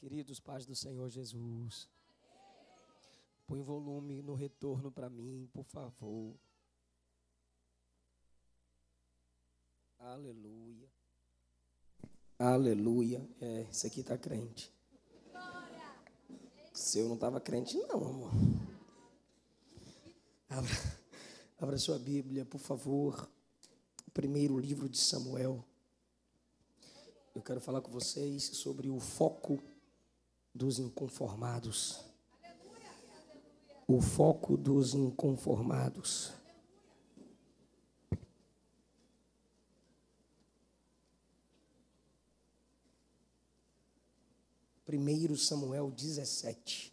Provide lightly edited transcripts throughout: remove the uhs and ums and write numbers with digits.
Queridos pais do Senhor Jesus, põe volume no retorno para mim, por favor. Aleluia. Aleluia. Esse aqui está crente. Se eu não estava crente, não, amor. Abra sua Bíblia, por favor. O primeiro livro de Samuel. Eu quero falar com vocês sobre o foco dos inconformados. O foco dos inconformados. Primeiro Samuel 17.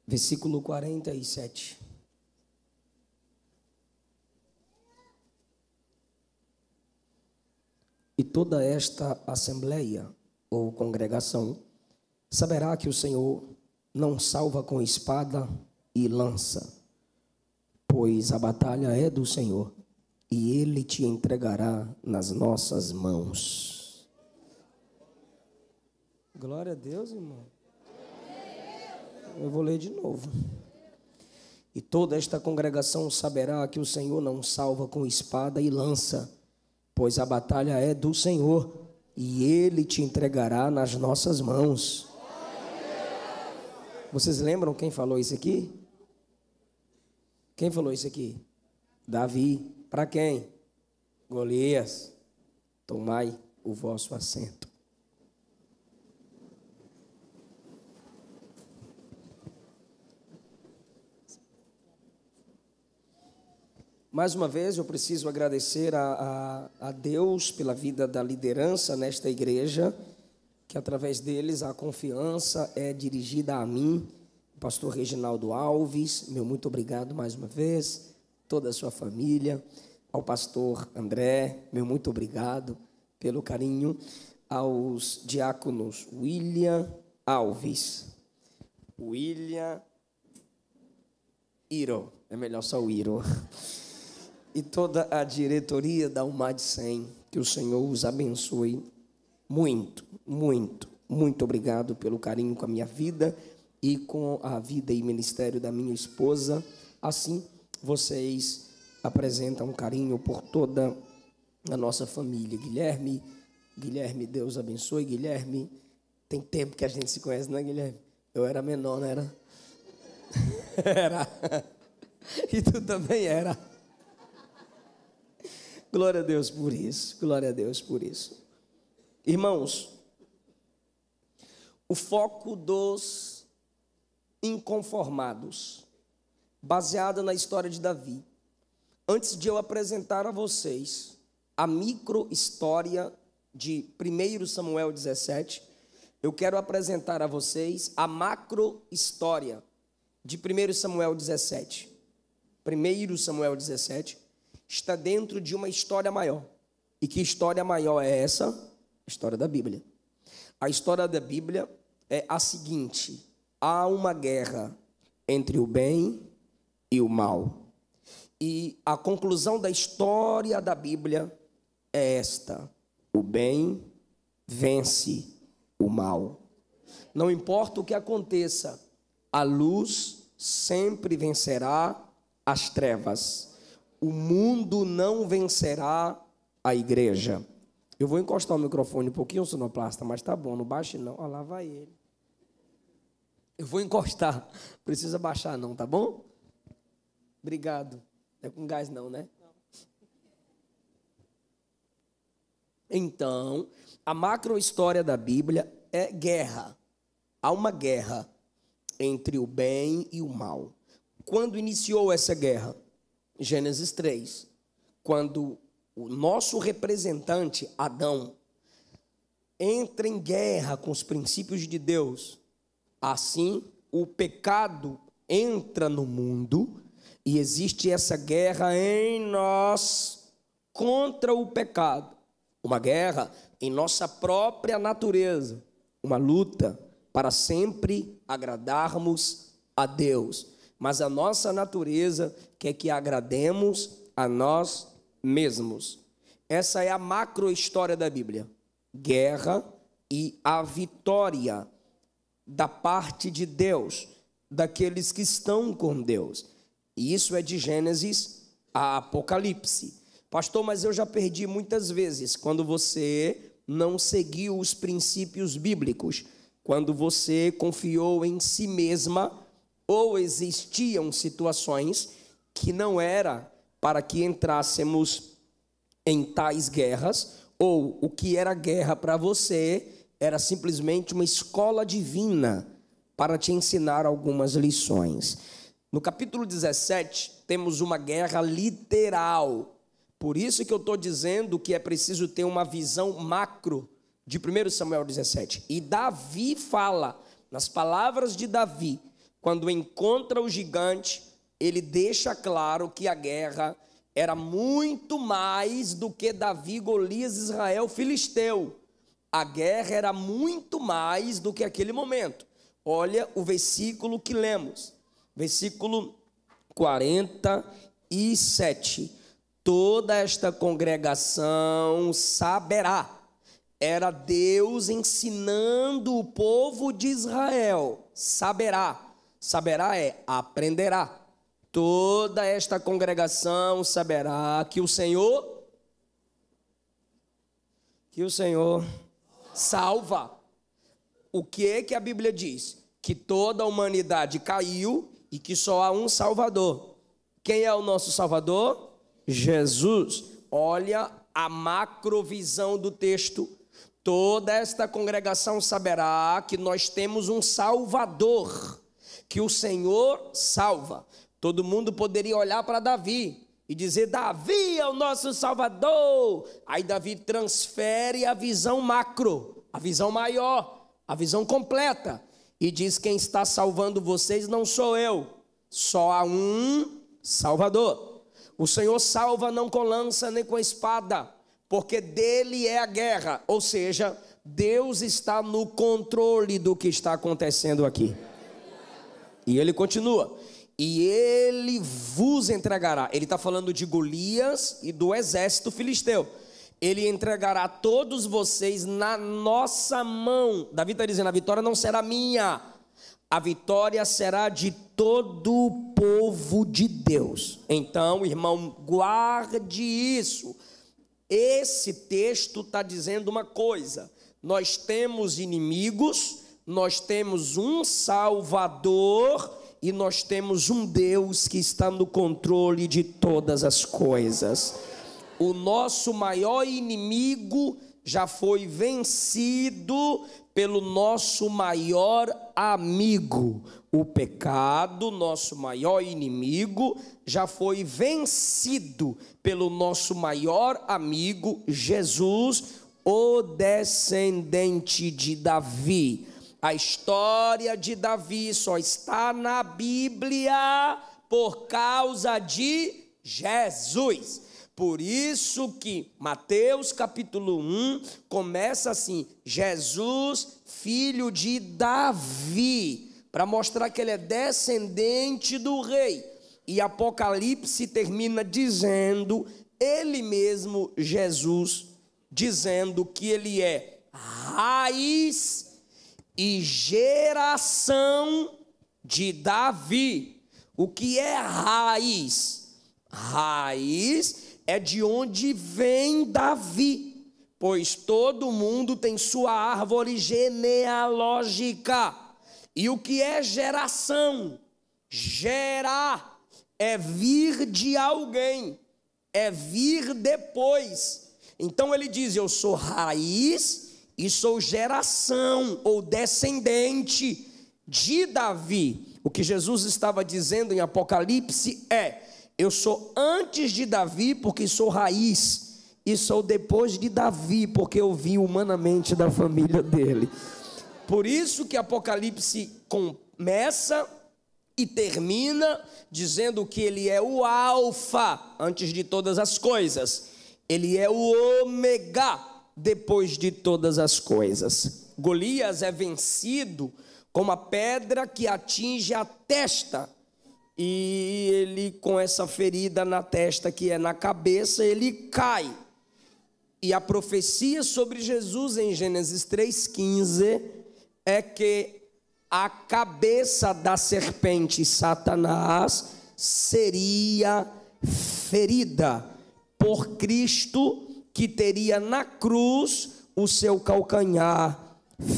Versículo 47. E toda esta assembleia ou congregação saberá que o Senhor não salva com espada e lança, pois a batalha é do Senhor, e Ele te entregará nas nossas mãos. Glória a Deus, irmão. Eu vou ler de novo. E toda esta congregação saberá que o Senhor não salva com espada e lança, pois a batalha é do Senhor, e Ele te entregará nas nossas mãos. Vocês lembram quem falou isso aqui? Quem falou isso aqui? Davi. Para quem? Golias. Tomai o vosso assento. Mais uma vez, eu preciso agradecer a Deus pela vida da liderança nesta igreja, que através deles a confiança é dirigida a mim, o pastor Reginaldo Alves, meu muito obrigado mais uma vez, toda a sua família, ao pastor André, meu muito obrigado pelo carinho, aos diáconos William Alves, William Iro, é melhor só o Iro, e toda a diretoria da UMAD 100, que o Senhor os abençoe muito, muito, muito obrigado pelo carinho com a minha vida e com a vida e ministério da minha esposa. Assim, vocês apresentam carinho por toda a nossa família. Guilherme, Deus abençoe. Guilherme, tem tempo que a gente se conhece, não é, Guilherme? Eu era menor, não era? Era. E tu também era. Glória a Deus por isso, glória a Deus por isso. Irmãos, o foco dos inconformados, baseado na história de Davi. Antes de eu apresentar a vocês a micro-história de 1 Samuel 17, eu quero apresentar a vocês a macro-história de 1 Samuel 17. 1 Samuel 17 está dentro de uma história maior. E que história maior é essa? A história da Bíblia. A história da Bíblia é a seguinte: há uma guerra entre o bem e o mal. E a conclusão da história da Bíblia é esta: o bem vence o mal. Não importa o que aconteça, a luz sempre vencerá as trevas. O mundo não vencerá a igreja. Eu vou encostar o microfone um pouquinho, sonoplasta, mas tá bom, não baixe não. Olha lá vai ele. Eu vou encostar, precisa baixar não, tá bom? Obrigado. Não é com gás não, né? Não. Então, a macro-história da Bíblia é guerra. Há uma guerra entre o bem e o mal. Quando iniciou essa guerra? Gênesis 3, quando o nosso representante, Adão, entra em guerra com os princípios de Deus, assim o pecado entra no mundo e existe essa guerra em nós contra o pecado. Uma guerra em nossa própria natureza, uma luta para sempre agradarmos a Deus. Mas a nossa natureza quer que agrademos a nós mesmos. Essa é a macro história da Bíblia. Guerra e a vitória da parte de Deus, daqueles que estão com Deus. E isso é de Gênesis a Apocalipse. Pastor, mas eu já perdi muitas vezes quando você não seguiu os princípios bíblicos, quando você confiou em si mesma, ou existiam situações que não era para que entrássemos em tais guerras, ou o que era guerra para você era simplesmente uma escola divina para te ensinar algumas lições. No capítulo 17, temos uma guerra literal. Por isso que eu estou dizendo que é preciso ter uma visão macro de 1 Samuel 17. E Davi fala, nas palavras de Davi, quando encontra o gigante, ele deixa claro que a guerra era muito mais do que Davi, Golias, Israel, Filisteu. A guerra era muito mais do que aquele momento. Olha o versículo que lemos, versículo 47. Toda esta congregação saberá. Era Deus ensinando o povo de Israel. Saberá. Saberá é aprenderá. Toda esta congregação saberá que o Senhor salva. O que é que a Bíblia diz? Que toda a humanidade caiu e que só há um Salvador. Quem é o nosso Salvador? Jesus. Olha a macrovisão do texto. Toda esta congregação saberá que nós temos um Salvador, que o Senhor salva. Todo mundo poderia olhar para Davi e dizer: Davi é o nosso Salvador. Aí Davi transfere a visão macro, a visão maior, a visão completa, e diz: quem está salvando vocês não sou eu, só há um Salvador. O Senhor salva não com lança nem com espada, porque dele é a guerra, ou seja, Deus está no controle do que está acontecendo aqui. E ele continua: e ele vos entregará. Ele está falando de Golias e do exército filisteu. Ele entregará todos vocês na nossa mão. Davi está dizendo: a vitória não será minha, a vitória será de todo o povo de Deus. Então, irmão, guarde isso. Esse texto está dizendo uma coisa: nós temos inimigos, nós temos um Salvador e nós temos um Deus que está no controle de todas as coisas. O nosso maior inimigo já foi vencido pelo nosso maior amigo. O pecado, nosso maior inimigo, já foi vencido pelo nosso maior amigo, Jesus, o descendente de Davi. A história de Davi só está na Bíblia por causa de Jesus. Por isso que Mateus capítulo 1 começa assim: Jesus, filho de Davi, para mostrar que ele é descendente do rei. E Apocalipse termina dizendo, ele mesmo, Jesus, dizendo que ele é raiz e geração de Davi. O que é raiz? Raiz é de onde vem Davi, pois todo mundo tem sua árvore genealógica. E o que é geração? Gerar é vir de alguém, é vir depois. Então ele diz: eu sou raiz e sou geração ou descendente de Davi. O que Jesus estava dizendo em Apocalipse é: eu sou antes de Davi porque sou raiz, e sou depois de Davi porque eu vim humanamente da família dele. Por isso que Apocalipse começa e termina dizendo que ele é o alfa antes de todas as coisas. Ele é o ômega depois de todas as coisas. Golias é vencido com uma pedra que atinge a testa. E ele, com essa ferida na testa que é na cabeça, ele cai. E a profecia sobre Jesus em Gênesis 3,15 é que a cabeça da serpente Satanás seria ferida por Cristo, que teria na cruz o seu calcanhar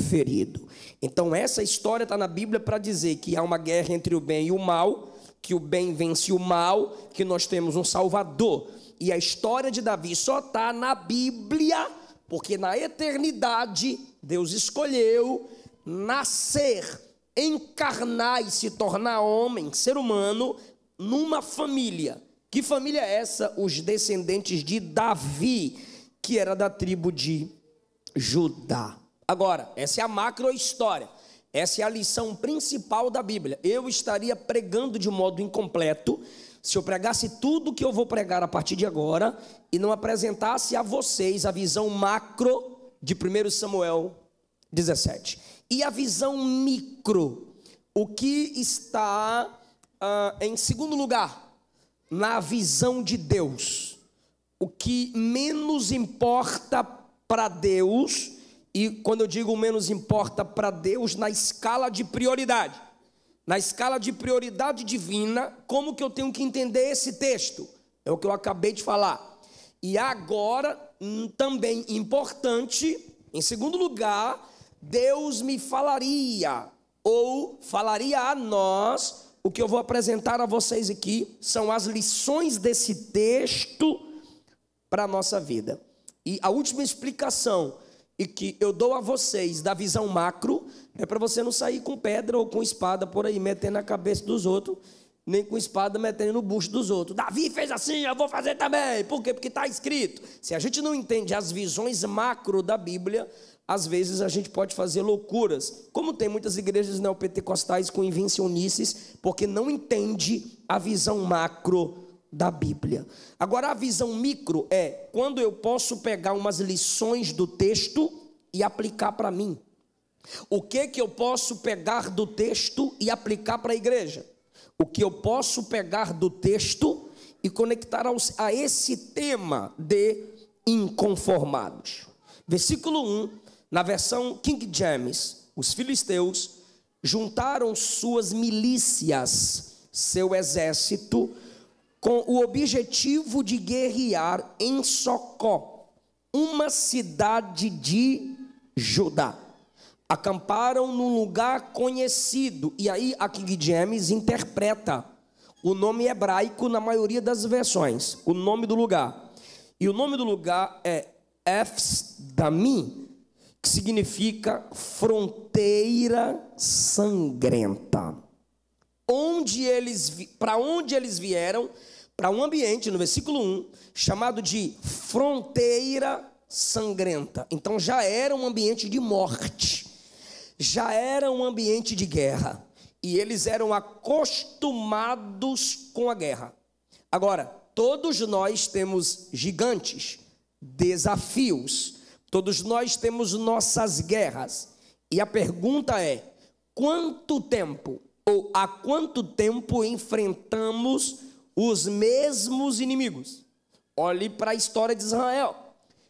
ferido. Então essa história está na Bíblia para dizer que há uma guerra entre o bem e o mal, que o bem vence o mal, que nós temos um Salvador. E a história de Davi só está na Bíblia porque na eternidade Deus escolheu nascer, encarnar e se tornar homem, ser humano, numa família. Que família é essa? Os descendentes de Davi, que era da tribo de Judá. Agora, essa é a macro história. Essa é a lição principal da Bíblia. Eu estaria pregando de modo incompleto se eu pregasse tudo que eu vou pregar a partir de agora e não apresentasse a vocês a visão macro de 1 Samuel 17. E a visão micro, o que está em segundo lugar, na visão de Deus. O que menos importa para Deus. E quando eu digo menos importa para Deus, na escala de prioridade. Na escala de prioridade divina, como que eu tenho que entender esse texto? É o que eu acabei de falar. E agora, também importante, em segundo lugar, Deus me falaria, ou falaria a nós, o que eu vou apresentar a vocês aqui, são as lições desse texto para a nossa vida. E a última explicação e que eu dou a vocês da visão macro é para você não sair com pedra ou com espada por aí, metendo na cabeça dos outros, nem com espada metendo no bucho dos outros. Davi fez assim, eu vou fazer também. Por quê? Porque está escrito. Se a gente não entende as visões macro da Bíblia, às vezes a gente pode fazer loucuras, como tem muitas igrejas neopentecostais com invencionices, porque não entende a visão macro da Bíblia. Agora a visão micro é quando eu posso pegar umas lições do texto e aplicar para mim. O que eu posso pegar do texto e aplicar para a igreja? O que eu posso pegar do texto e conectar a esse tema de inconformados. Versículo 1, na versão King James, os filisteus juntaram suas milícias, seu exército, com o objetivo de guerrear em Socó, uma cidade de Judá. Acamparam num lugar conhecido, e aí a King James interpreta o nome hebraico na maioria das versões, o nome do lugar. E o nome do lugar é Efes Damim, que significa fronteira sangrenta. Para onde eles vieram? Para um ambiente, no versículo 1, chamado de fronteira sangrenta. Então já era um ambiente de morte, já era um ambiente de guerra, e eles eram acostumados com a guerra. Agora, todos nós temos gigantes, desafios, todos nós temos nossas guerras, e a pergunta é: quanto tempo, ou há quanto tempo enfrentamos os mesmos inimigos? Olhe para a história de Israel.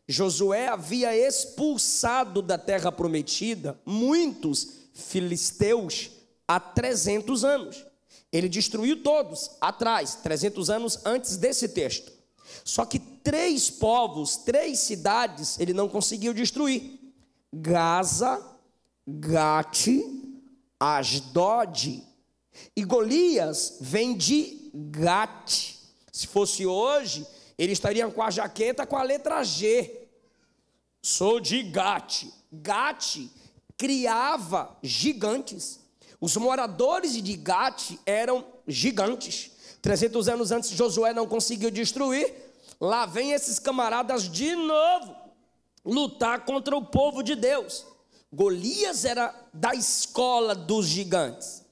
Josué havia expulsado da terra prometida muitos filisteus há 300 anos. Ele destruiu todos atrás, 300 anos antes desse texto. Só que 3 povos, 3 cidades, ele não conseguiu destruir: Gaza, Gate, Asdod. E Golias vem de Gate. Se fosse hoje, ele estaria com a jaqueta com a letra G. Sou de Gate. Gate criava gigantes. Os moradores de Gate eram gigantes. 300 anos antes, Josué não conseguiu destruir. Lá vem esses camaradas de novo lutar contra o povo de Deus. Golias era da escola dos gigantes.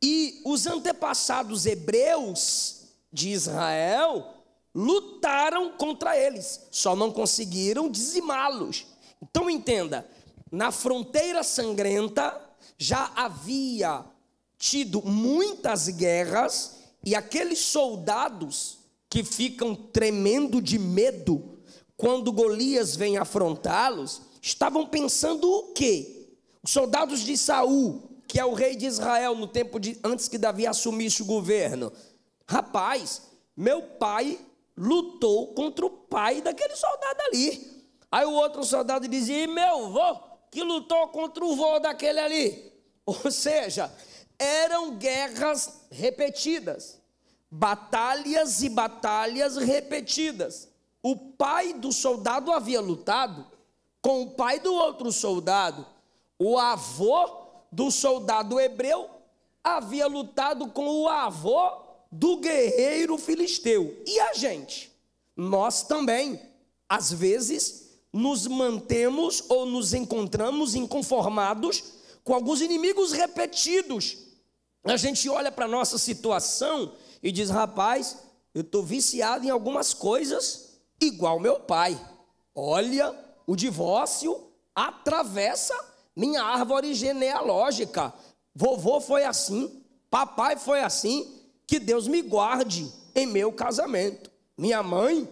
E os antepassados hebreus de Israel lutaram contra eles, só não conseguiram dizimá-los. Então entenda, na fronteira sangrenta já havia tido muitas guerras, e aqueles soldados que ficam tremendo de medo quando Golias vem afrontá-los, estavam pensando o quê? Os soldados de Saul, que é o rei de Israel no tempo antes que Davi assumisse o governo. Rapaz, meu pai lutou contra o pai daquele soldado ali. Aí o outro soldado dizia: e meu vô, que lutou contra o vô daquele ali. Ou seja, eram guerras repetidas, batalhas e batalhas repetidas. O pai do soldado havia lutado com o pai do outro soldado. O avô do soldado hebreu havia lutado com o avô do guerreiro filisteu. E a gente? Nós também, às vezes, nos mantemos ou nos encontramos inconformados com alguns inimigos repetidos. A gente olha para a nossa situação e diz: rapaz, eu estou viciado em algumas coisas igual meu pai. Olha, o divórcio atravessa minha árvore genealógica. Vovô foi assim, papai foi assim. Que Deus me guarde em meu casamento. Minha mãe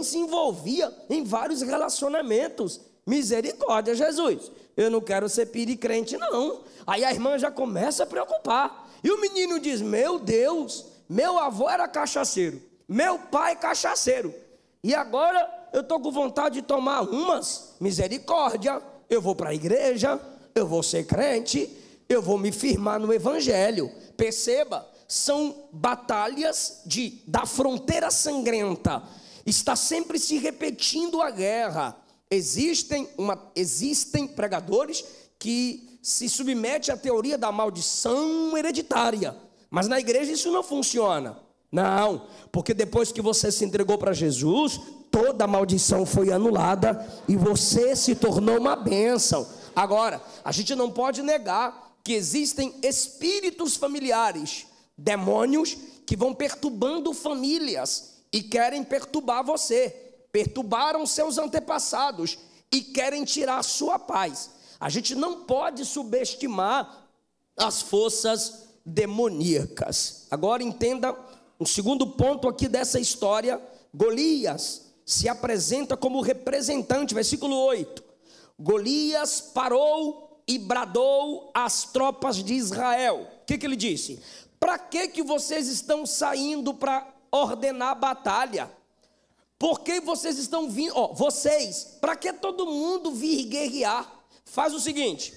se envolvia em vários relacionamentos. Misericórdia, Jesus, eu não quero ser piricrente não. Aí a irmã já começa a preocupar. E o menino diz: meu Deus, meu avô era cachaceiro, meu pai cachaceiro, e agora eu estou com vontade de tomar umas. Misericórdia, eu vou para a igreja, eu vou ser crente, eu vou me firmar no evangelho. Perceba, são batalhas da fronteira sangrenta. Está sempre se repetindo a guerra. Existem pregadores que se submetem à teoria da maldição hereditária, mas na igreja isso não funciona. Não, porque depois que você se entregou para Jesus, toda a maldição foi anulada e você se tornou uma bênção. Agora, a gente não pode negar que existem espíritos familiares, demônios que vão perturbando famílias e querem perturbar você. Perturbaram seus antepassados e querem tirar a sua paz. A gente não pode subestimar as forças demoníacas. Agora entenda o segundo ponto aqui dessa história. Golias se apresenta como representante, versículo 8. Golias parou e bradou às tropas de Israel. O que ele disse? Para que vocês estão saindo para ordenar a batalha? Por que vocês estão vindo? Vocês, para que todo mundo vir guerrear? Faz o seguinte: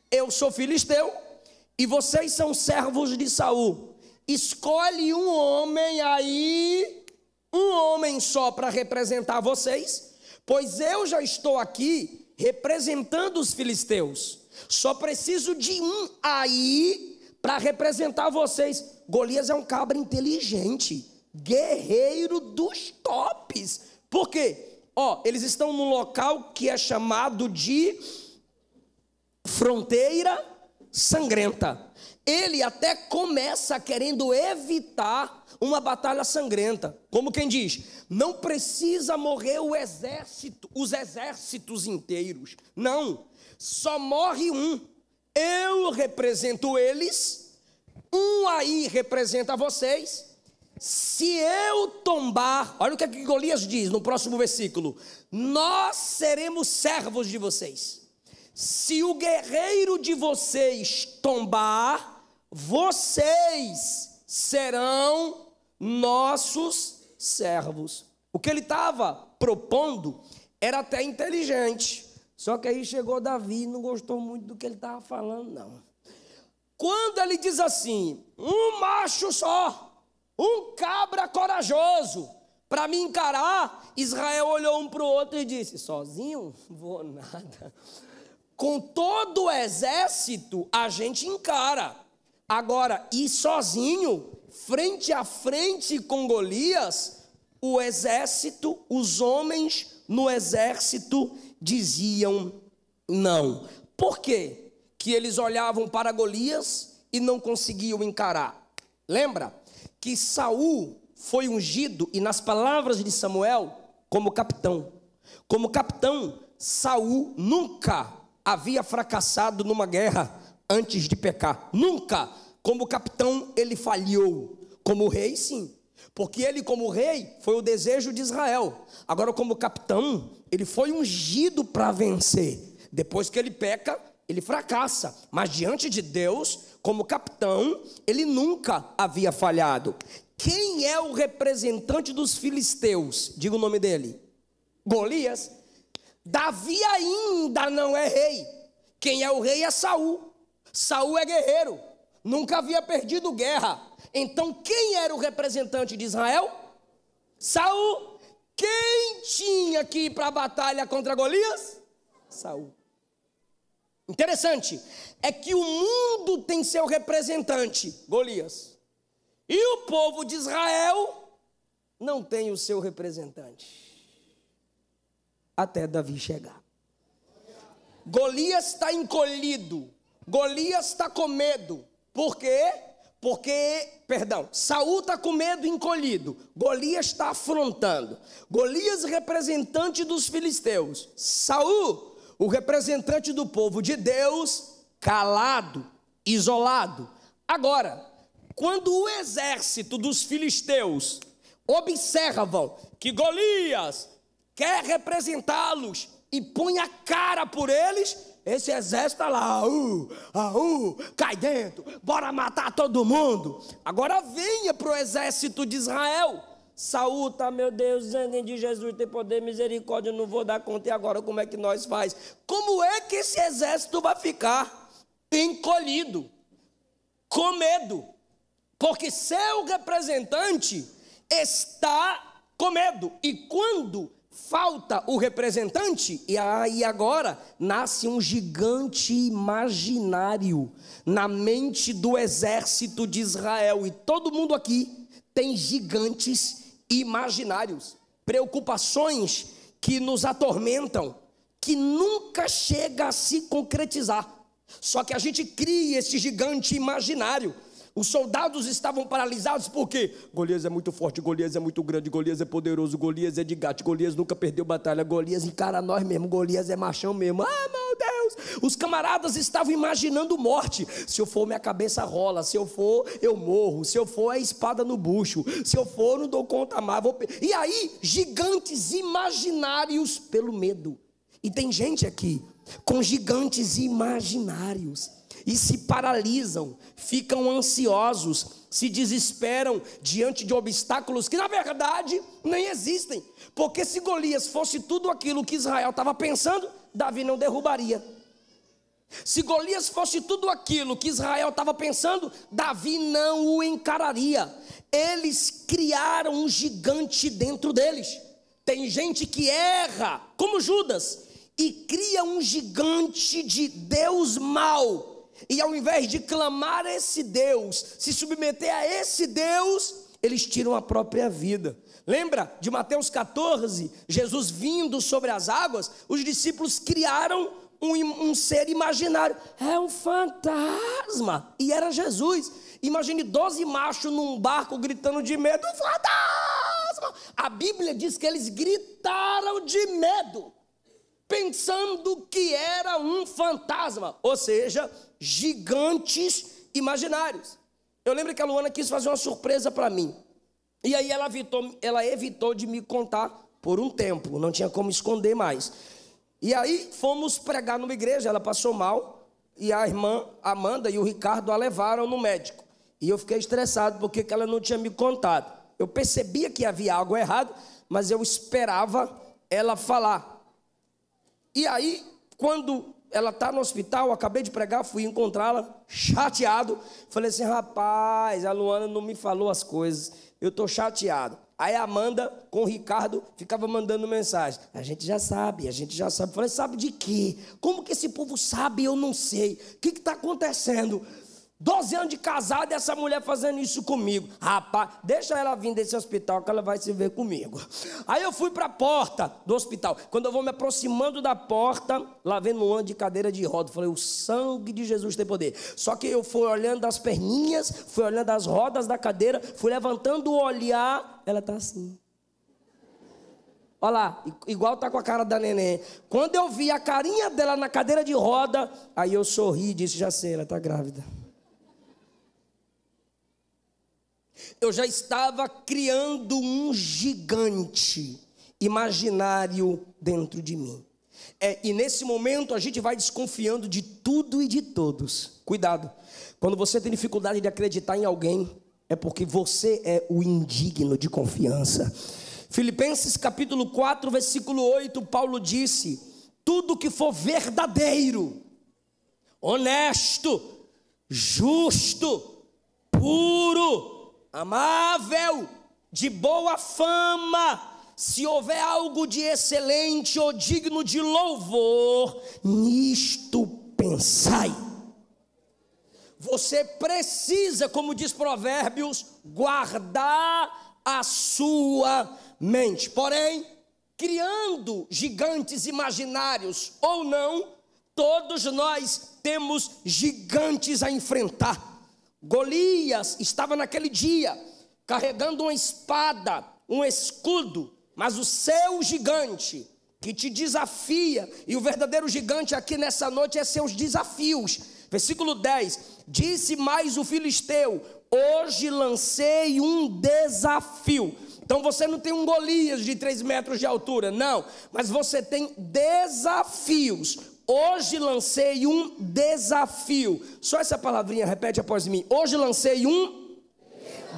eu sou filisteu e vocês são servos de Saul. Escolhe um homem aí, um homem só para representar vocês, pois eu já estou aqui representando os filisteus. Só preciso de um aí para representar vocês. Golias é um cabra inteligente, guerreiro dos tops. Por quê? Eles estão num local que é chamado de fronteira sangrenta. Ele até começa querendo evitar uma batalha sangrenta. Como quem diz, não precisa morrer os exércitos inteiros. Não, só morre um. Eu represento eles, um aí representa vocês. Se eu tombar, olha o que Golias diz no próximo versículo: nós seremos servos de vocês. Se o guerreiro de vocês tombar, vocês serão nossos servos. O que ele estava propondo era até inteligente. Só que aí chegou Davi e não gostou muito do que ele estava falando, não. Quando ele diz assim: um macho só, um cabra corajoso, para me encarar, Israel olhou um para o outro e disse: sozinho? Vou nada. Com todo o exército a gente encara. Agora, e sozinho, frente a frente com Golias, o exército, os homens no exército diziam não. Por quê? Que eles olhavam para Golias e não conseguiam encarar. Lembra que Saul foi ungido, e nas palavras de Samuel, como capitão. Como capitão, Saul nunca havia fracassado numa guerra antes de pecar. Nunca. Como capitão, ele falhou. Como rei, sim. Porque ele, como rei, foi o desejo de Israel. Agora, como capitão, ele foi ungido para vencer. Depois que ele peca, ele fracassa. Mas diante de Deus, como capitão, ele nunca havia falhado. Quem é o representante dos filisteus? Diga o nome dele. Golias. Davi ainda não é rei. Quem é o rei é Saul. Saul é guerreiro. Nunca havia perdido guerra. Então quem era o representante de Israel? Saul. Quem tinha que ir para a batalha contra Golias? Saul. Interessante é que o mundo tem seu representante, Golias, e o povo de Israel não tem o seu representante, até Davi chegar. Golias está encolhido, Golias está com medo. Por quê? Saul está com medo e encolhido, Golias está afrontando. Golias, representante dos filisteus, Saul, o representante do povo de Deus, calado, isolado. Agora, quando o exército dos filisteus observam que Golias quer representá-los e põe a cara por eles, esse exército está lá, cai dentro, bora matar todo mundo. Agora venha para o exército de Israel. Saul está, meu Deus, sangue de Jesus tem poder, misericórdia, eu não vou dar conta. E agora como é que nós faz? Como é que esse exército vai ficar encolhido, com medo? Porque seu representante está com medo. E quando falta o representante, e aí agora nasce um gigante imaginário na mente do exército de Israel. E todo mundo aqui tem gigantes imaginários, preocupações que nos atormentam, que nunca chega a se concretizar. Só que a gente cria esse gigante imaginário. Os soldados estavam paralisados porque Golias é muito forte, Golias é muito grande, Golias é poderoso, Golias é de gato, Golias nunca perdeu batalha, Golias encara nós mesmo, Golias é machão mesmo. Ah, meu Deus! Os camaradas estavam imaginando morte. Se eu for, minha cabeça rola. Se eu for, eu morro. Se eu for, é espada no bucho. Se eu for, não dou conta mais. E aí, gigantes imaginários pelo medo. E tem gente aqui com gigantes imaginários e se paralisam, ficam ansiosos, se desesperam diante de obstáculos que na verdade nem existem. Porque se Golias fosse tudo aquilo que Israel estava pensando, Davi não derrubaria. Se Golias fosse tudo aquilo que Israel estava pensando, Davi não o encararia. Eles criaram um gigante dentro deles. Tem gente que erra, como Judas, e cria um gigante de Deus mau. E ao invés de clamar a esse Deus, se submeter a esse Deus, eles tiram a própria vida. Lembra de Mateus 14, Jesus vindo sobre as águas? Os discípulos criaram um ser imaginário. É um fantasma. E era Jesus. Imagine 12 machos num barco gritando de medo. Um fantasma! A Bíblia diz que eles gritaram de medo, pensando que era um fantasma. Ou seja, gigantes imaginários. Eu lembro que a Luana quis fazer uma surpresa para mim. E aí ela evitou de me contar por um tempo. Não tinha como esconder mais. E aí fomos pregar numa igreja. Ela passou mal. E a irmã Amanda e o Ricardo a levaram no médico. E eu fiquei estressado porque ela não tinha me contado. Eu percebia que havia algo errado, mas eu esperava ela falar. E aí, quando ela está no hospital, eu acabei de pregar, fui encontrá-la, chateado. Falei assim, rapaz, a Luana não me falou as coisas, eu estou chateado. Aí a Amanda com o Ricardo ficava mandando mensagem. A gente já sabe, a gente já sabe. Falei, sabe de quê? Como que esse povo sabe? Eu não sei. O que está acontecendo? 12 anos de casado e essa mulher fazendo isso comigo. Rapaz, deixa ela vir desse hospital que ela vai se ver comigo. Aí eu fui para a porta do hospital. Quando eu vou me aproximando da porta, lá vendo um ano de cadeira de roda, falei, o sangue de Jesus tem poder. Só que eu fui olhando as perninhas, fui olhando as rodas da cadeira, fui levantando o olhar, ela está assim. Olha lá, igual tá com a cara da neném. Quando eu vi a carinha dela na cadeira de roda, aí eu sorri e disse, já sei, ela está grávida. Eu já estava criando um gigante imaginário dentro de mim. E nesse momento a gente vai desconfiando de tudo e de todos. Cuidado, quando você tem dificuldade de acreditar em alguém, é porque você é o indigno de confiança. Filipenses capítulo 4, versículo 8, Paulo disse, tudo que for verdadeiro, honesto, justo, puro, amável, de boa fama, se houver algo de excelente ou digno de louvor, nisto pensai. Você precisa, como diz Provérbios, guardar a sua mente. Porém, criando gigantes imaginários ou não, todos nós temos gigantes a enfrentar. Golias estava naquele dia carregando uma espada, um escudo, mas o seu gigante que te desafia, e o verdadeiro gigante aqui nessa noite é seus desafios. Versículo 10, disse mais o filisteu, hoje lancei um desafio. Então você não tem um Golias de 3 metros de altura, não, mas você tem desafios. Hoje lancei um desafio. Só essa palavrinha, repete após mim. Hoje lancei um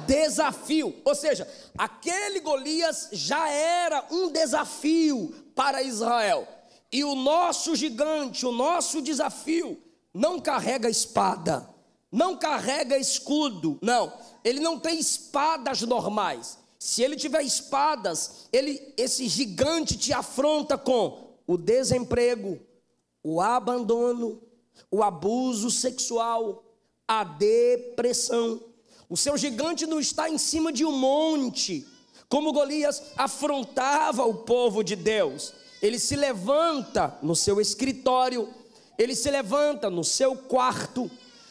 desafio. Ou seja, aquele Golias já era um desafio para Israel. E o nosso gigante, o nosso desafio, não carrega espada, não carrega escudo, não. Ele não tem espadas normais. Se ele tiver espadas, esse gigante te afronta com o desemprego, o abandono, o abuso sexual, a depressão. O seu gigante não está em cima de um monte, como Golias afrontava o povo de Deus. Ele se levanta no seu escritório, ele se levanta no seu quarto,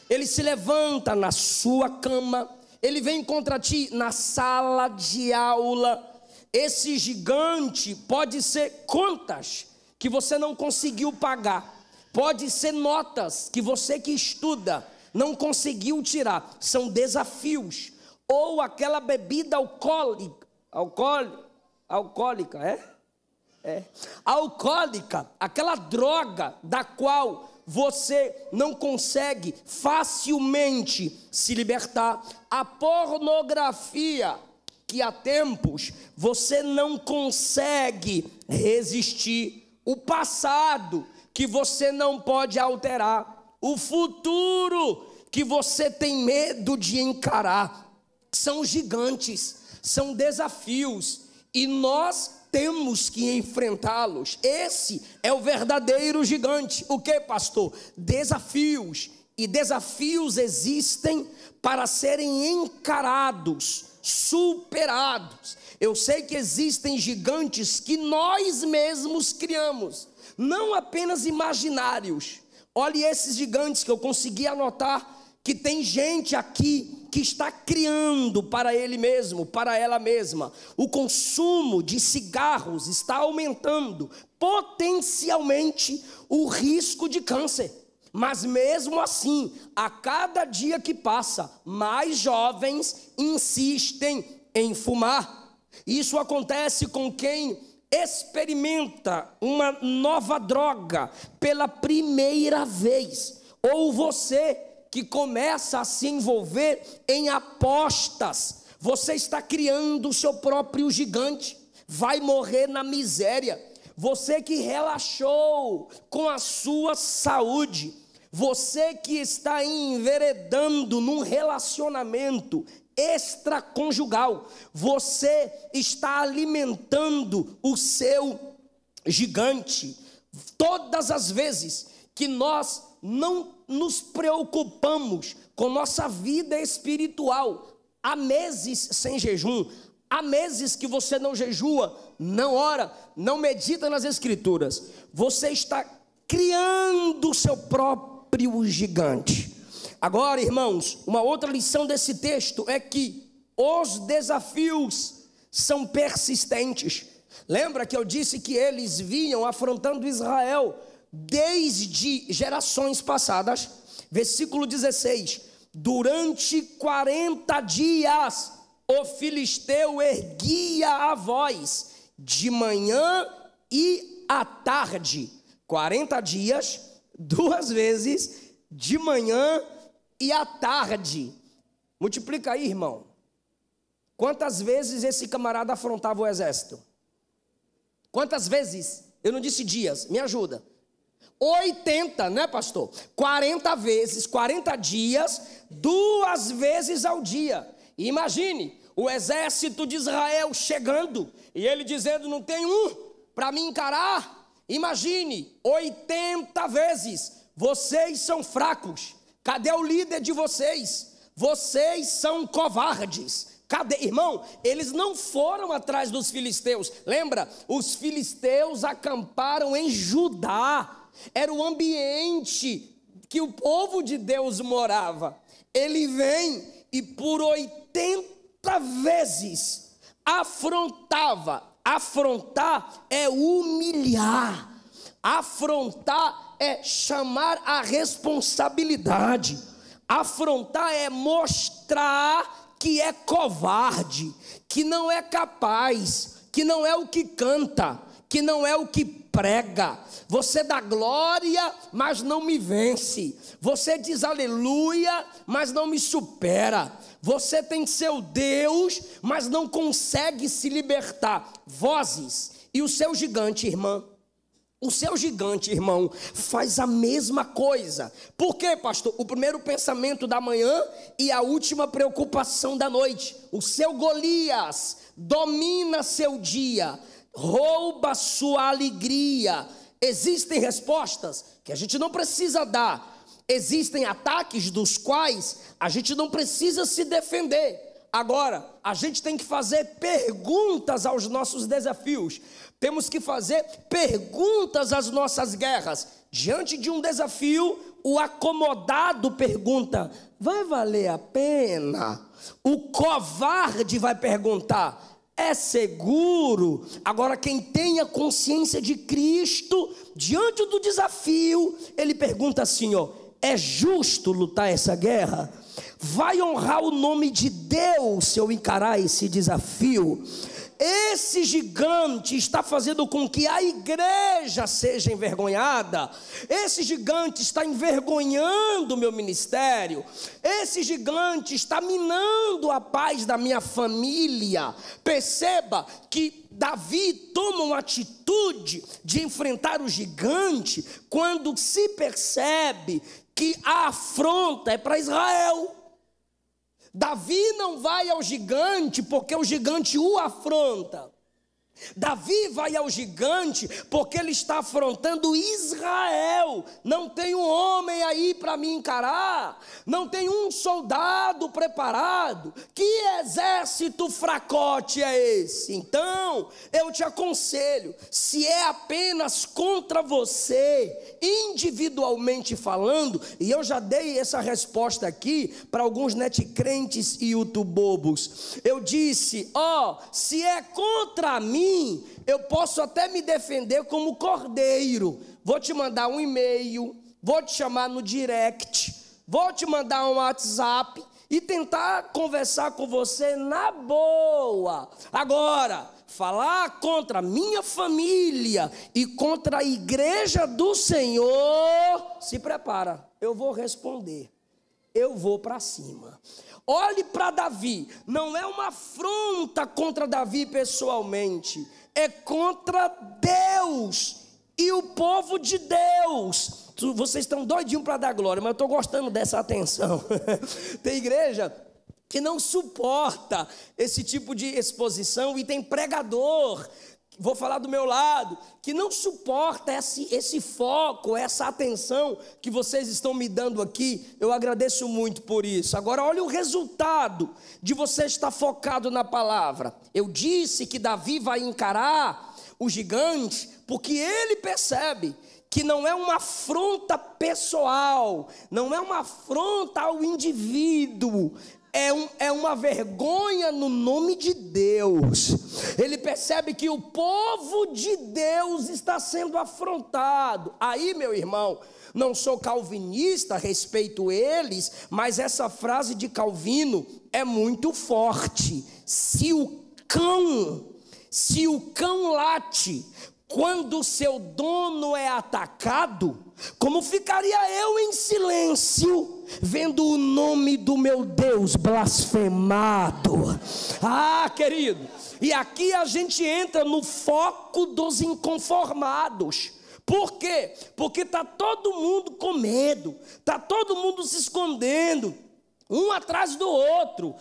ele se levanta na sua cama, ele vem contra ti na sala de aula. Esse gigante pode ser contas que você não conseguiu pagar, pode ser notas que você que estuda não conseguiu tirar, são desafios, ou aquela bebida alcoólica, aquela droga da qual você não consegue facilmente se libertar, a pornografia, que há tempos você não consegue resistir, o passado que você não pode alterar, o futuro que você tem medo de encarar, são gigantes, são desafios, e nós temos que enfrentá-los. Esse é o verdadeiro gigante. O que, pastor? Desafios. E desafios existem para serem encarados, superados. Eu sei que existem gigantes que nós mesmos criamos, não apenas imaginários. Olhe esses gigantes que eu consegui anotar, que tem gente aqui que está criando para ele mesmo, para ela mesma. O consumo de cigarros está aumentando potencialmente o risco de câncer. Mas mesmo assim, a cada dia que passa, mais jovens insistem em fumar. Isso acontece com quem experimenta uma nova droga pela primeira vez, ou você que começa a se envolver em apostas. Você está criando o seu próprio gigante, vai morrer na miséria. Você que relaxou com a sua saúde, você que está enveredando num relacionamento extraconjugal, você está alimentando o seu gigante. Todas as vezes que nós não nos preocupamos com nossa vida espiritual, há meses sem jejum, há meses que você não jejua, não ora, não medita nas Escrituras, você está criando o seu próprio gigante. Agora, irmãos, uma outra lição desse texto é que os desafios são persistentes. Lembra que eu disse que eles vinham afrontando Israel desde gerações passadas? Versículo 16: durante 40 dias o filisteu erguia a voz de manhã e à tarde. 40 dias, 2 vezes, de manhã e à tarde. Multiplica aí, irmão. Quantas vezes esse camarada afrontava o exército? Quantas vezes? Eu não disse dias, me ajuda. 80, né, pastor? 40 vezes, 40 dias, 2 vezes ao dia. E imagine, o exército de Israel chegando, e ele dizendo, não tem um para me encarar. Imagine, 80 vezes, vocês são fracos. Cadê o líder de vocês? Vocês são covardes. Cadê? Irmão, eles não foram atrás dos filisteus. Lembra? Os filisteus acamparam em Judá. Era o ambiente que o povo de Deus morava. Ele vem e por 80 vezes afrontava. Afrontar é humilhar. Afrontar é chamar a responsabilidade. Afrontar é mostrar que é covarde, que não é capaz, que não é o que canta, que não é o que prega. Você dá glória, mas não me vence. Você diz aleluia, mas não me supera. Você tem seu Deus, mas não consegue se libertar. Vozes e o seu gigante, irmã. O seu gigante, irmão, faz a mesma coisa. Por quê, pastor? O primeiro pensamento da manhã e a última preocupação da noite. O seu Golias domina seu dia, rouba sua alegria. Existem respostas que a gente não precisa dar. Existem ataques dos quais a gente não precisa se defender. Agora, a gente tem que fazer perguntas aos nossos desafios. Temos que fazer perguntas às nossas guerras. Diante de um desafio, o acomodado pergunta: vai valer a pena? O covarde vai perguntar: é seguro? Agora, quem tem a consciência de Cristo, diante do desafio, ele pergunta assim, ó: é justo lutar essa guerra? Vai honrar o nome de Deus se eu encarar esse desafio? Esse gigante está fazendo com que a igreja seja envergonhada. Esse gigante está envergonhando o meu ministério. Esse gigante está minando a paz da minha família. Perceba que Davi toma uma atitude de enfrentar o gigante quando se percebe que a afronta é para Israel. Davi não vai ao gigante porque o gigante o afronta. Davi vai ao gigante porque ele está afrontando Israel. Não tem um homem aí para me encarar. Não tem um soldado preparado. Que exército fracote é esse? Então, eu te aconselho, se é apenas contra você, individualmente falando, e eu já dei essa resposta aqui para alguns netcrentes e youtubobos. Eu disse, se é contra mim, eu posso até me defender como cordeiro. Vou te mandar um e-mail, vou te chamar no direct, vou te mandar um WhatsApp e tentar conversar com você na boa. Agora, falar contra a minha família e contra a igreja do Senhor, se prepara, eu vou responder, eu vou para cima. Olhe para Davi, não é uma afronta contra Davi pessoalmente, é contra Deus e o povo de Deus. Vocês estão doidinhos para dar glória, mas eu estou gostando dessa atenção. Tem igreja que não suporta esse tipo de exposição e tem pregador vou falar do meu lado, que não suporta esse foco, essa atenção que vocês estão me dando aqui. Eu agradeço muito por isso. Agora olha o resultado de você estar focado na palavra. Eu disse que Davi vai encarar o gigante porque ele percebe que não é uma afronta pessoal, não é uma afronta ao indivíduo, é uma vergonha no nome de Deus. Ele percebe que o povo de Deus está sendo afrontado. Aí, meu irmão, não sou calvinista, respeito eles, mas essa frase de Calvino é muito forte. Se o cão late quando seu dono é atacado, como ficaria eu em silêncio, vendo o nome do meu Deus blasfemado? Ah, querido, e aqui a gente entra no foco dos inconformados. Por quê? Porque está todo mundo com medo, está todo mundo se escondendo, um atrás do outro.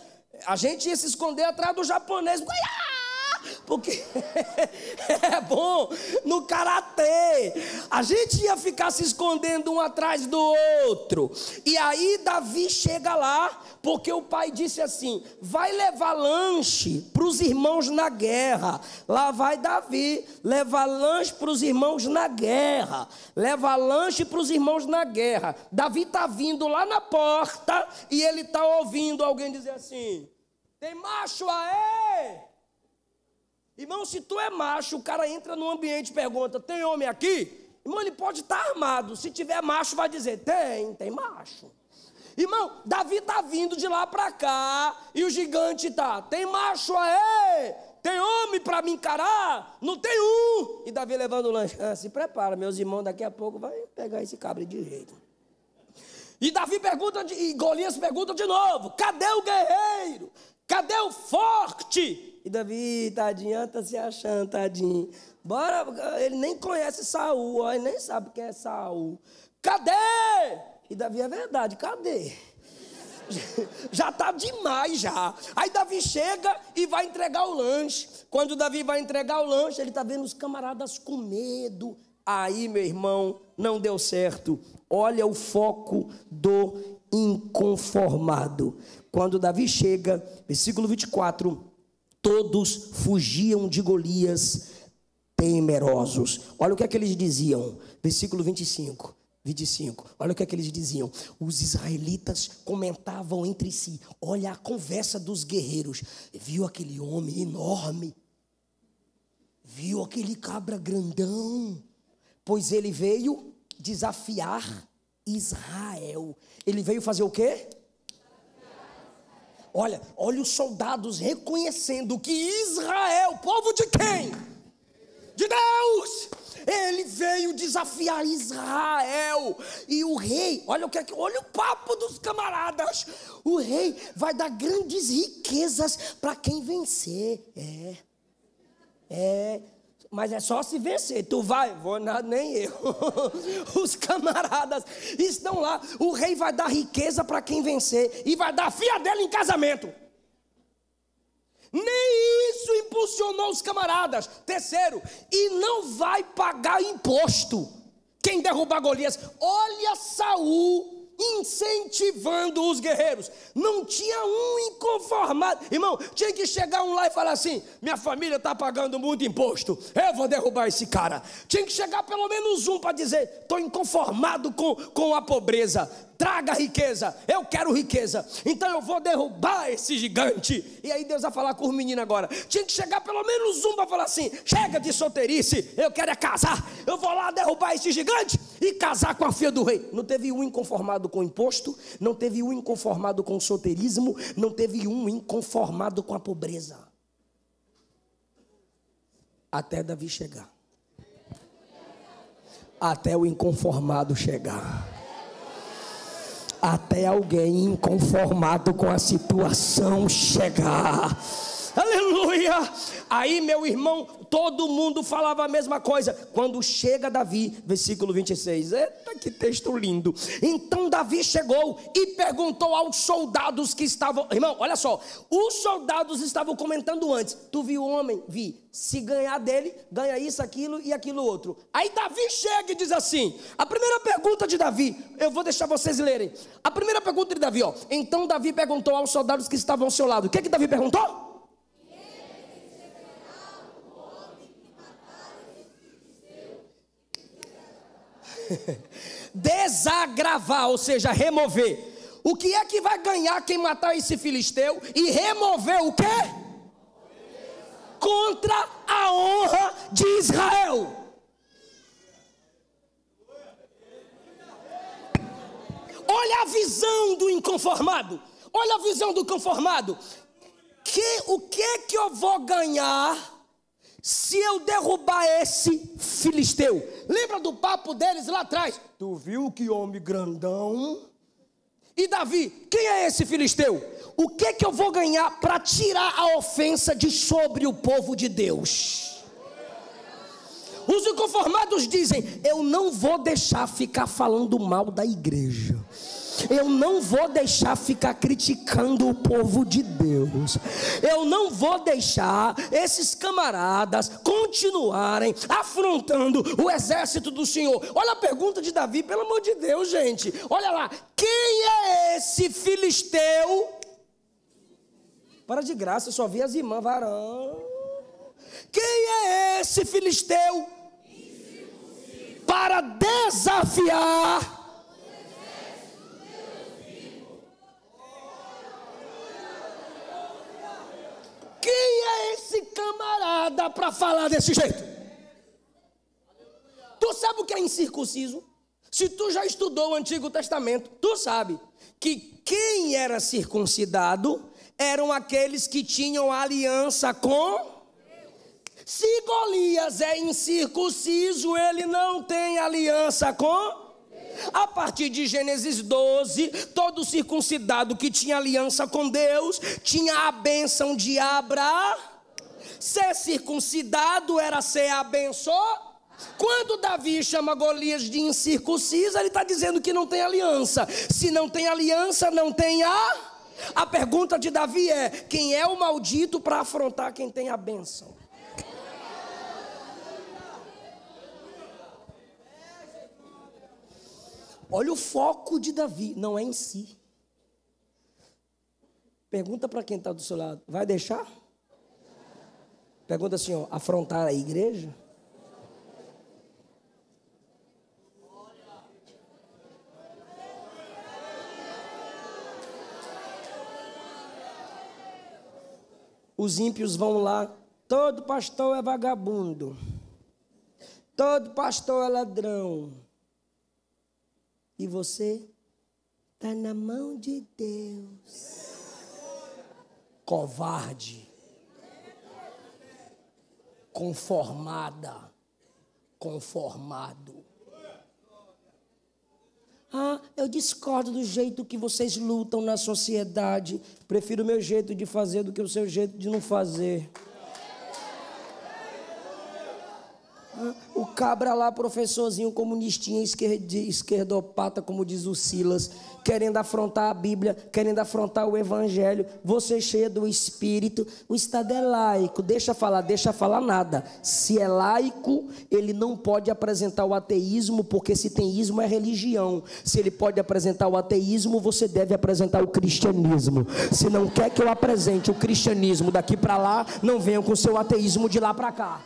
A gente ia se esconder atrás do japonês, porque é bom no karatê. A gente ia ficar se escondendo um atrás do outro. E aí Davi chega lá, porque o pai disse assim: vai levar lanche para os irmãos na guerra. Lá vai Davi levar lanche para os irmãos na guerra. Leva lanche para os irmãos na guerra. Davi está vindo lá na porta e ele está ouvindo alguém dizer assim: tem macho aí? Irmão, se tu é macho, o cara entra no ambiente e pergunta: tem homem aqui? Irmão, ele pode estar armado. Se tiver macho, vai dizer: tem macho. Irmão, Davi está vindo de lá para cá e o gigante está: tem macho aí? Tem homem para me encarar? Não tem um. E Davi levando o lanche: se prepara, meus irmãos, daqui a pouco vai pegar esse cabra de jeito. E Davi pergunta, e Golias pergunta de novo: cadê o guerreiro? Cadê o forte? E Davi, tadinho, está se achando, tadinho. Bora, ele nem conhece Saul, ó, ele nem sabe quem é Saul. Cadê? E Davi, é verdade, cadê? Já está demais já. Aí Davi chega e vai entregar o lanche. Quando Davi vai entregar o lanche, ele está vendo os camaradas com medo. Aí, meu irmão, não deu certo. Olha o foco do inconformado. Quando Davi chega, versículo 24, todos fugiam de Golias temerosos. Olha o que é que eles diziam, versículo 25, olha o que é que eles diziam. Os israelitas comentavam entre si: olha a conversa dos guerreiros. Viu aquele homem enorme? Viu aquele cabra grandão? Pois ele veio desafiar Israel. Ele veio fazer o quê? Olha os soldados reconhecendo que Israel, povo de quem? De Deus! Ele veio desafiar Israel. E o rei, olha o papo dos camaradas. O rei vai dar grandes riquezas para quem vencer. Mas é só se vencer. Tu vai? Vou nada, nem eu. Os camaradas estão lá. O rei vai dar riqueza para quem vencer e vai dar a filha dele em casamento. Nem isso impulsionou os camaradas. Terceiro, e não vai pagar imposto quem derrubar Golias. Olha Saul incentivando os guerreiros. Não tinha um inconformado. Irmão, tinha que chegar um lá e falar assim: minha família está pagando muito imposto, eu vou derrubar esse cara. Tinha que chegar pelo menos um para dizer: estou inconformado com a pobreza, traga riqueza, eu quero riqueza, então eu vou derrubar esse gigante. E aí Deus vai falar com os meninos agora. Tinha que chegar pelo menos um para falar assim: chega de solteirice, eu quero é casar, eu vou lá derrubar esse gigante e casar com a filha do rei. Não teve um inconformado com imposto, não teve um inconformado com solteirismo, não teve um inconformado com a pobreza. Até Davi chegar, até o inconformado chegar, até alguém inconformado com a situação chegar. Aleluia. Aí, meu irmão, todo mundo falava a mesma coisa. Quando chega Davi, versículo 26. Eita, que texto lindo. Então Davi chegou e perguntou aos soldados que estavam... Irmão, olha só. Os soldados estavam comentando antes. Tu viu o homem? Vi. Se ganhar dele, ganha isso, aquilo e aquilo outro. Aí Davi chega e diz assim. A primeira pergunta de Davi, eu vou deixar vocês lerem. A primeira pergunta de Davi, ó. Então Davi perguntou aos soldados que estavam ao seu lado. O que que Davi perguntou? Desagravar, ou seja, remover. O que é que vai ganhar quem matar esse filisteu e remover o quê? Contra a honra de Israel. Olha a visão do inconformado. Olha a visão do conformado. O que eu vou ganhar se eu derrubar esse filisteu? Lembra do papo deles lá atrás? Tu viu que homem grandão? E Davi, quem é esse filisteu? O que eu vou ganhar para tirar a ofensa de sobre o povo de Deus? Os inconformados dizem, eu não vou deixar ficar falando mal da igreja. Eu não vou deixar ficar criticando o povo de Deus. Eu não vou deixar esses camaradas continuarem afrontando o exército do Senhor. Olha a pergunta de Davi, pelo amor de Deus, gente. Olha lá, quem é esse filisteu? Para de graça, eu só vi as irmãs varão. Quem é esse filisteu? Para desafiar quem é esse camarada para falar desse jeito? Tu sabe o que é incircunciso? Se tu já estudou o Antigo Testamento, tu sabe que quem era circuncidado eram aqueles que tinham aliança com... Se Golias é incircunciso, ele não tem aliança com... A partir de Gênesis 12, todo circuncidado que tinha aliança com Deus tinha a bênção de Abraão. Ser circuncidado era ser abençoado. Quando Davi chama Golias de incircunciso, ele está dizendo que não tem aliança. Se não tem aliança, não tem a pergunta de Davi é: quem é o maldito para afrontar quem tem a bênção? Olha o foco de Davi, não é em si. Pergunta para quem está do seu lado, vai deixar? Pergunta assim, ó, afrontar a igreja? Os ímpios vão lá, todo pastor é vagabundo, todo pastor é ladrão. E você está na mão de Deus. Covarde. Conformada. Conformado. Ah, eu discordo do jeito que vocês lutam na sociedade. Prefiro o meu jeito de fazer do que o seu jeito de não fazer. O cabra lá, professorzinho comunistinha, esquerdopata, como diz o Silas, querendo afrontar a Bíblia, querendo afrontar o Evangelho. Você cheia do Espírito, o Estado é laico, deixa falar nada. Se é laico, ele não pode apresentar o ateísmo, porque se teísmo é religião. Se ele pode apresentar o ateísmo, você deve apresentar o cristianismo. Se não quer que eu apresente o cristianismo daqui para lá, não venham com seu ateísmo de lá para cá.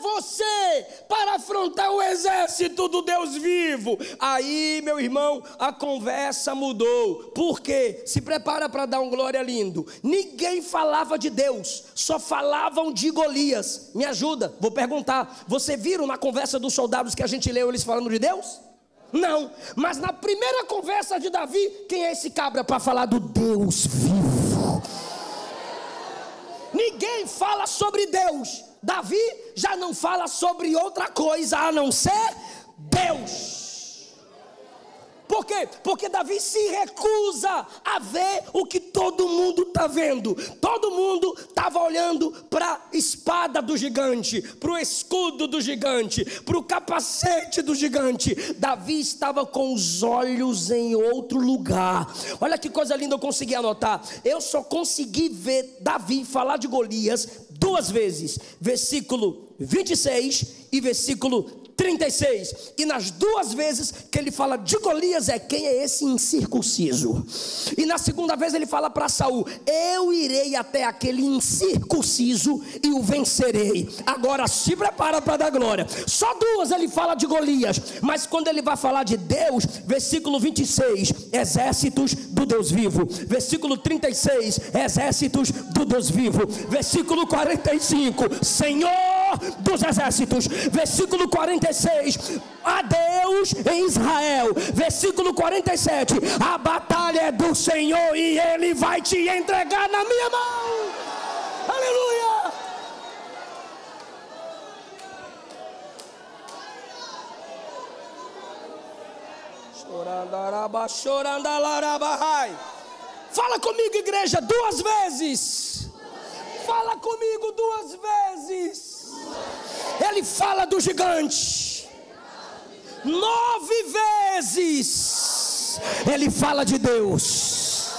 Você para afrontar o exército do Deus vivo. Aí, meu irmão, a conversa mudou. Por quê? Se prepara para dar um glória lindo. Ninguém falava de Deus, só falavam de Golias. Me ajuda, vou perguntar. Você viram na conversa dos soldados que a gente leu eles falando de Deus? Não, mas na primeira conversa de Davi, quem é esse cabra para falar do Deus vivo? Ninguém fala sobre Deus. Davi já não fala sobre outra coisa a não ser Deus. Por quê? Porque Davi se recusa a ver o que todo mundo está vendo. Todo mundo estava olhando para a espada do gigante, para o escudo do gigante, para o capacete do gigante. Davi estava com os olhos em outro lugar. Olha que coisa linda eu consegui anotar. Eu só consegui ver Davi falar de Golias 2 vezes, versículo 26 e versículo 36, e nas 2 vezes que ele fala de Golias quem é esse incircunciso? E na segunda vez ele fala para Saul: eu irei até aquele incircunciso e o vencerei. Agora se prepara para dar glória. Só 2 ele fala de Golias, mas quando ele vai falar de Deus, versículo 26, exércitos do Deus vivo. Versículo 36, exércitos do Deus vivo. Versículo 45, Senhor dos exércitos. Versículo 46, a Deus em Israel. Versículo 47, a batalha é do Senhor e Ele vai te entregar na minha mão. Aleluia. Fala comigo, igreja, 2 vezes. Fala comigo 2 vezes. Ele fala do gigante 9 vezes. Ele fala de Deus.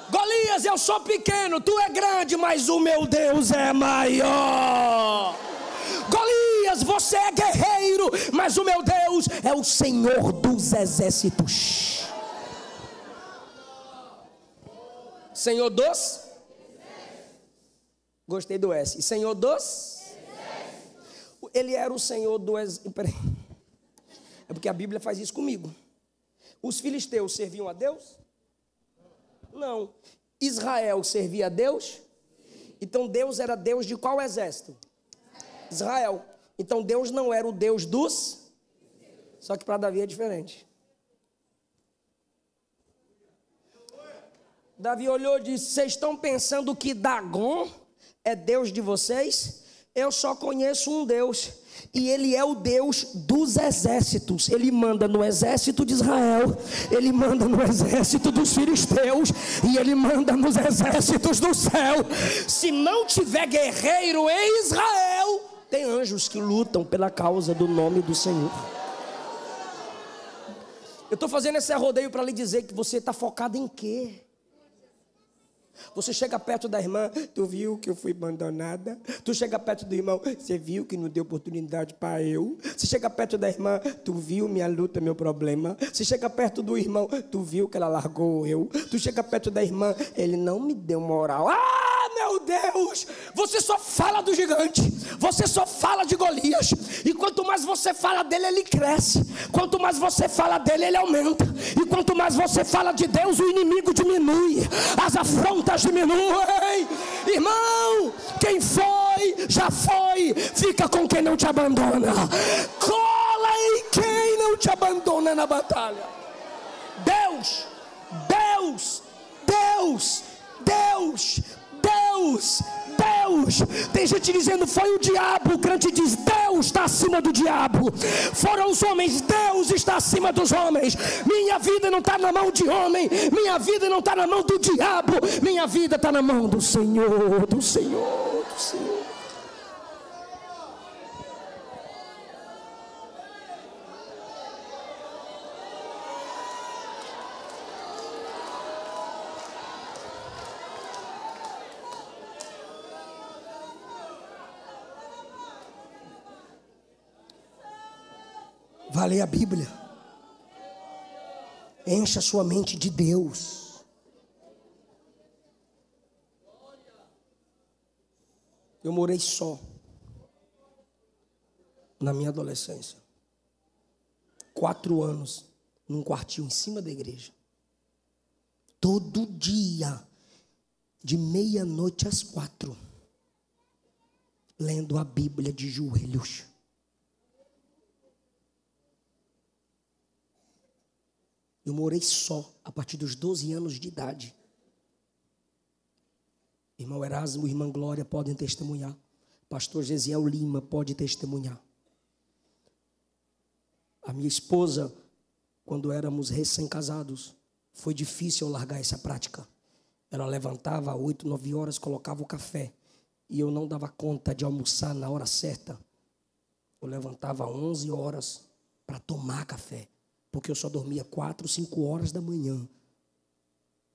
Golias, eu sou pequeno, tu é grande, mas o meu Deus é maior. Golias, você é guerreiro, mas o meu Deus é o Senhor dos exércitos. Senhor dos? Gostei do S. Senhor dos? Ele era o Senhor do exército. É porque a Bíblia faz isso comigo. Os filisteus serviam a Deus? Não. Israel servia a Deus? Então Deus era Deus de qual exército? Israel. Então Deus não era o Deus dos? Só que para Davi é diferente. Davi olhou e disse: vocês estão pensando que Dagon é Deus de vocês? Eu só conheço um Deus, e Ele é o Deus dos exércitos. Ele manda no exército de Israel, Ele manda no exército dos filisteus, e Ele manda nos exércitos do céu. Se não tiver guerreiro em Israel, tem anjos que lutam pela causa do nome do Senhor. Eu estou fazendo esse rodeio para lhe dizer que você está focado em quê? Você chega perto da irmã: tu viu que eu fui abandonada? Tu chega perto do irmão: você viu que não deu oportunidade para eu? Você chega perto da irmã: tu viu minha luta, meu problema? Você chega perto do irmão: tu viu que ela largou eu? Tu chega perto da irmã: ele não me deu moral. Meu Deus, você só fala do gigante, você só fala de Golias, e quanto mais você fala dele, ele cresce. Quanto mais você fala dele, ele aumenta. E quanto mais você fala de Deus, o inimigo diminui, as afrontas diminuem. Irmão, quem foi, já foi. Fica com quem não te abandona. Cola em quem não te abandona na batalha. Deus, Deus, Deus, Deus, Deus, Deus. Tem gente dizendo: foi o diabo. O crente diz: Deus está acima do diabo. Foram os homens, Deus está acima dos homens. Minha vida não está na mão de homem, minha vida não está na mão do diabo, minha vida está na mão do Senhor, do Senhor, do Senhor. Vá ler a Bíblia. Encha sua mente de Deus. Eu morei só na minha adolescência. 4 anos num quartinho em cima da igreja. Todo dia, de 12:30 às 4, lendo a Bíblia de joelhos. Eu morei só a partir dos 12 anos de idade. Irmão Erasmo, irmã Glória podem testemunhar. Pastor Gesiel Lima pode testemunhar. A minha esposa, quando éramos recém-casados, foi difícil eu largar essa prática. Ela levantava às 8, 9 horas, colocava o café. E eu não dava conta de almoçar na hora certa. Eu levantava às 11 horas para tomar café. Porque eu só dormia 4, 5 horas da manhã.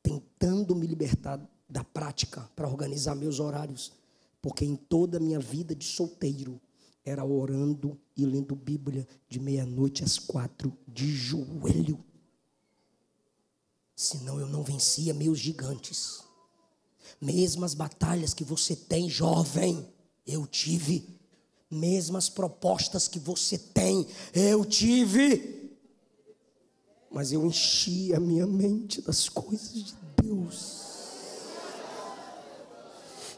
Tentando me libertar da prática para organizar meus horários. Porque em toda a minha vida de solteiro, era orando e lendo Bíblia de meia-noite às 4, de joelho. Senão eu não vencia meus gigantes. Mesmas batalhas que você tem, jovem, eu tive. Mesmas propostas que você tem, eu tive. Mas eu enchi a minha mente das coisas de Deus.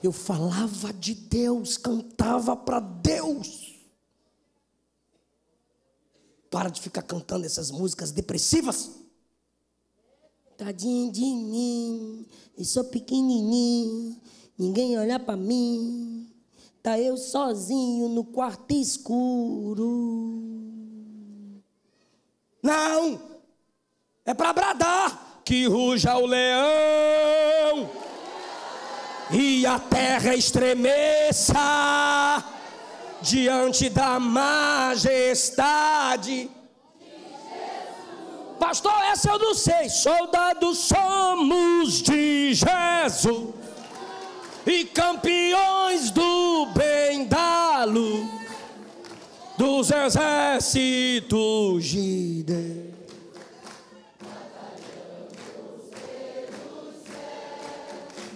Eu falava de Deus, cantava para Deus. Para de ficar cantando essas músicas depressivas. Tadinho de mim, eu sou pequenininho, ninguém olha para mim. Tá eu sozinho no quarto escuro. Não, é para bradar que ruja o leão e a terra estremeça diante da majestade. Pastor, essa eu não sei. Soldados somos de Jesus e campeões do bendalo dos exércitos de Deus.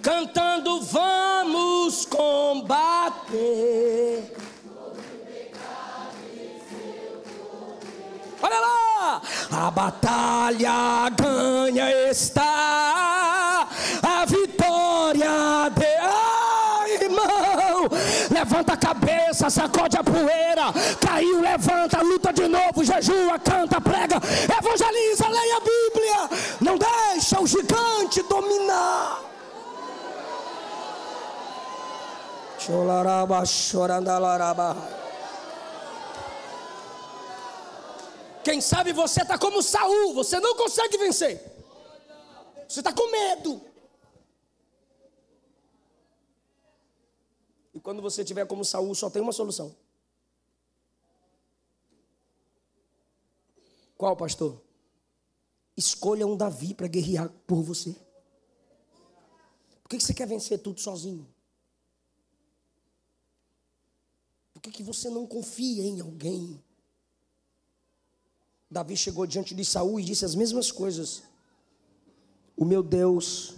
Cantando vamos combater. Olha lá, a batalha ganha está, a vitória de... Ai, irmão, levanta a cabeça, sacode a poeira, caiu, levanta, luta de novo, jejua, canta, prega, evangeliza, leia a Bíblia, não deixa o gigante dominar. Cholaraba, chorandalaraba. Quem sabe você está como Saul, você não consegue vencer. Você está com medo. E quando você estiver como Saul, só tem uma solução. Qual, pastor? Escolha um Davi para guerrear por você. Por que você quer vencer tudo sozinho? Por que você não confia em alguém? Davi chegou diante de Saul e disse as mesmas coisas. O meu Deus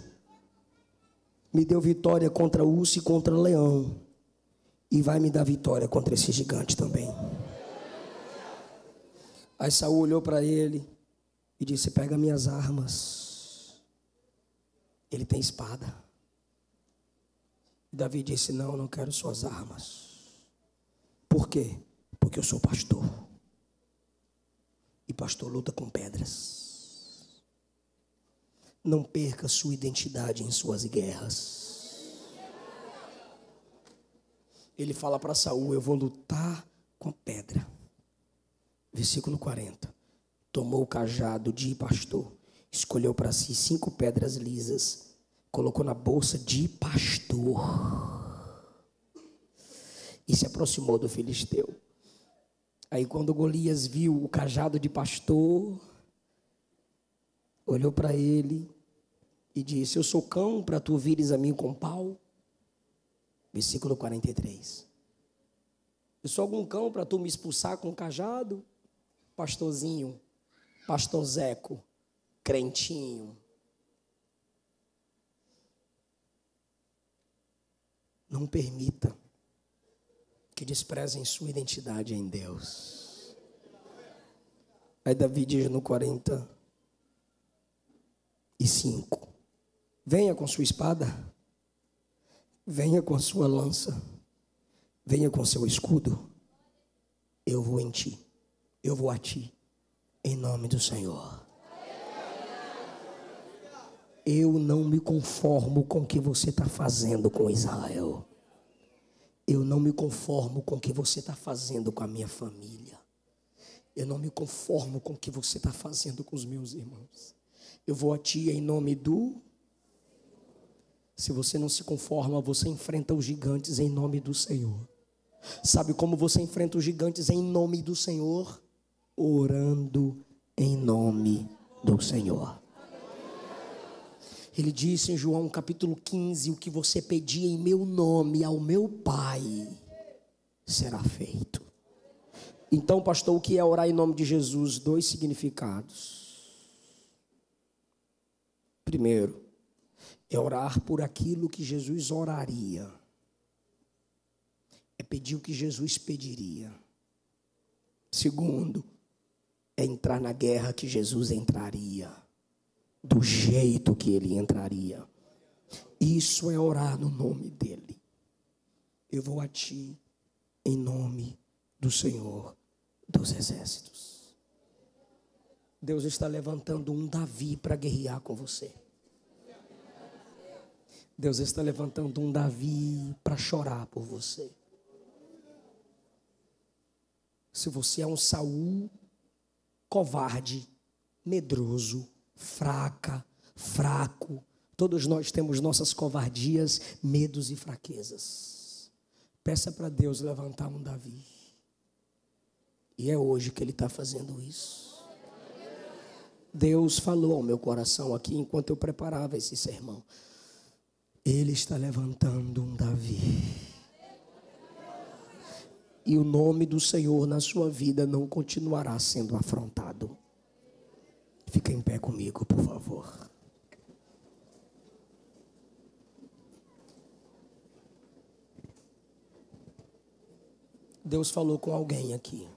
me deu vitória contra urso e contra leão. E vai me dar vitória contra esse gigante também. Aí Saul olhou para ele e disse: pega minhas armas. Ele tem espada. E Davi disse: não, não quero suas armas. Por quê? Porque eu sou pastor. E pastor luta com pedras. Não perca sua identidade em suas guerras. Ele fala para Saul: eu vou lutar com pedra. Versículo 40. Tomou o cajado de pastor, escolheu para si 5 pedras lisas, colocou na bolsa de pastor e se aproximou do filisteu. Aí quando Golias viu o cajado de pastor, olhou para ele e disse: eu sou cão para tu vires a mim com pau? Versículo 43. Eu sou algum cão para tu me expulsar com cajado? Pastorzinho, pastorzeco, crentinho. Não permita que desprezem sua identidade em Deus. Aí Davi diz no 45: venha com sua espada, venha com sua lança, venha com seu escudo. Eu vou em ti, eu vou a ti, em nome do Senhor. Eu não me conformo com o que você está fazendo com Israel. Eu não me conformo com o que você está fazendo com a minha família. Eu não me conformo com o que você está fazendo com os meus irmãos. Eu vou a ti em nome do... Se você não se conforma, você enfrenta os gigantes em nome do Senhor. Sabe como você enfrenta os gigantes em nome do Senhor? Orando em nome do Senhor. Ele disse em João capítulo 15, o que você pedir em meu nome ao meu Pai será feito. Então, pastor, o que é orar em nome de Jesus? 2 significados. Primeiro, é orar por aquilo que Jesus oraria. É pedir o que Jesus pediria. Segundo, é entrar na guerra que Jesus entraria, do jeito que ele entraria. Isso é orar no nome dele. Eu vou a ti em nome do Senhor dos Exércitos. Deus está levantando um Davi para guerrear com você. Deus está levantando um Davi para chorar por você. Se você é um Saul covarde, medroso, fraco, todos nós temos nossas covardias, medos e fraquezas. Peça para Deus levantar um Davi. E é hoje que Ele está fazendo isso. Deus falou ao meu coração aqui enquanto eu preparava esse sermão. Ele está levantando um Davi. E o nome do Senhor na sua vida não continuará sendo afrontado. Fica em pé comigo, por favor. Deus falou com alguém aqui.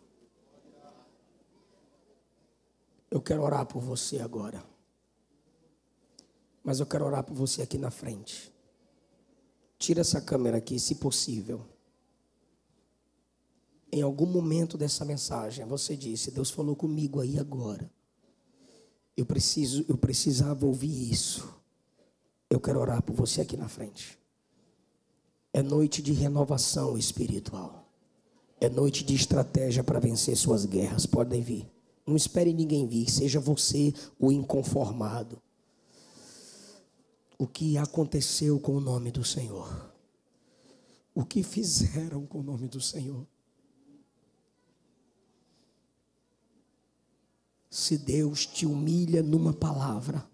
Eu quero orar por você agora. Mas eu quero orar por você aqui na frente. Tira essa câmera aqui, se possível. Em algum momento dessa mensagem, você disse, Deus falou comigo aí agora. Eu precisava ouvir isso. Eu quero orar por você aqui na frente. É noite de renovação espiritual. É noite de estratégia para vencer suas guerras. Podem vir. Não espere ninguém vir. Seja você o inconformado. O que aconteceu com o nome do Senhor? O que fizeram com o nome do Senhor? Se Deus te humilha numa palavra,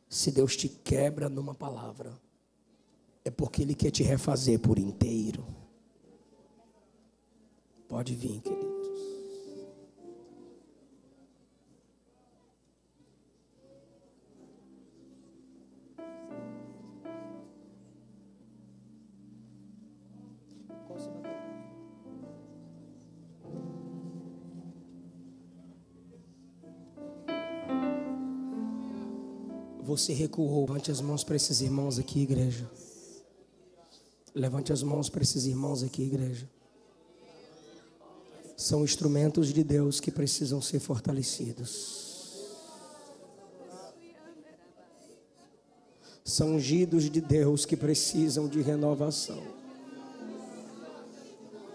se Deus te quebra numa palavra, é porque Ele quer te refazer por inteiro. Pode vir, queridos. Você recuou. Levante as mãos para esses irmãos aqui, igreja. Levante as mãos para esses irmãos aqui, igreja. São instrumentos de Deus que precisam ser fortalecidos. São ungidos de Deus que precisam de renovação.